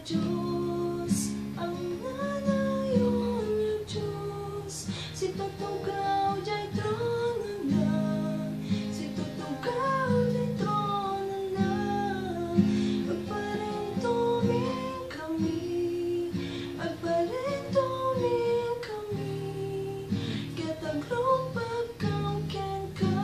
Diyos, ang nanayon niya Diyos, si tutugaw jay trono na, si tutugaw jay trono na, agparintumin kami, agparintumin kami, katagrupag kauken ka.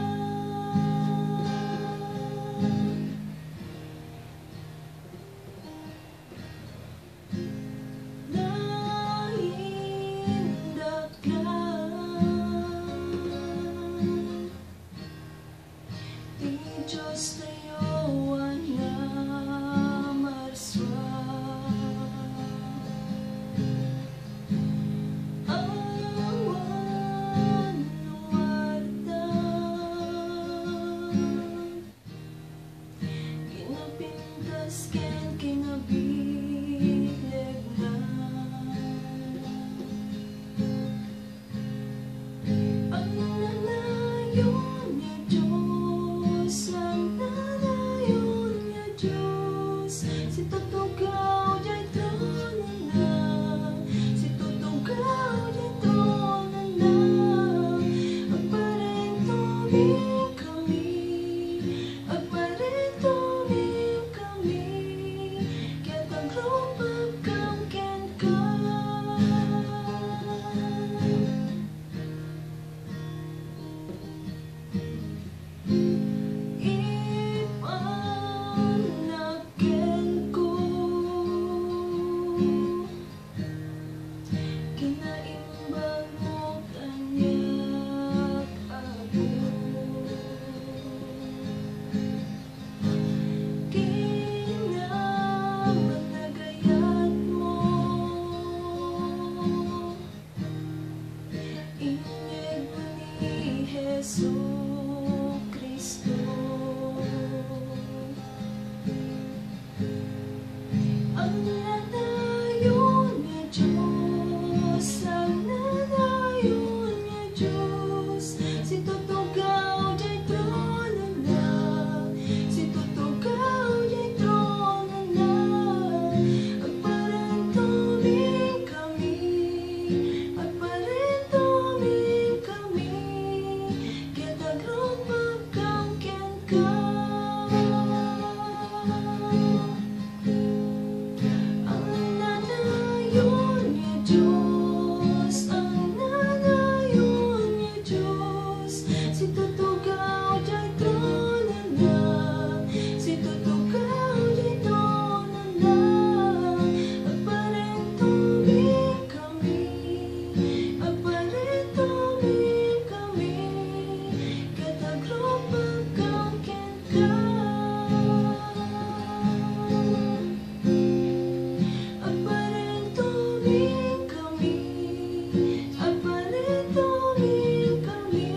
Diyos tayo na marswa, awan nuwartan, kinapintas ken kinabileg na, ang nanayon niya Diyos, ang nanayon niya Diyos, si tutugaw jay trono na, si tutugaw jay trono na, agparintumin kami, agparintumin kami, katagrupag kauken ka. Ipanaken ko, kinaimbag mo kanyak ako, kinamatagayat mo, inyeg mo ni Jesucristo. Ang nanayon niya Diyos, ang nanayon niya Diyos, si tutugaw jay trono na, si tutugaw jay trono na, agparintumin kami, agparintumin kami, katagrupag kauken ka. Ang nanayon niya Diyos, ang nanayon niya Diyos, si tutugaw jay trono na, si tutugaw jay trono na, agparintumin kami, agparintumin kami, katagrupag kauken ka. Agparintumin kami, agparintumin kami,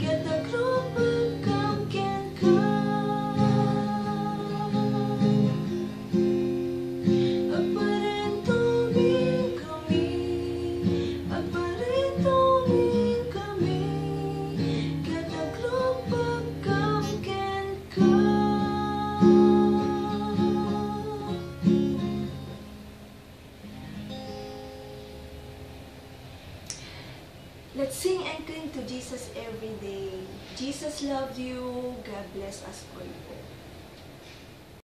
katagrupag kauken ka. Agparintumin kami, agparintumin kami, katagrupag kauken ka. Let's sing and cling to Jesus every day. Jesus loved you. God bless us all.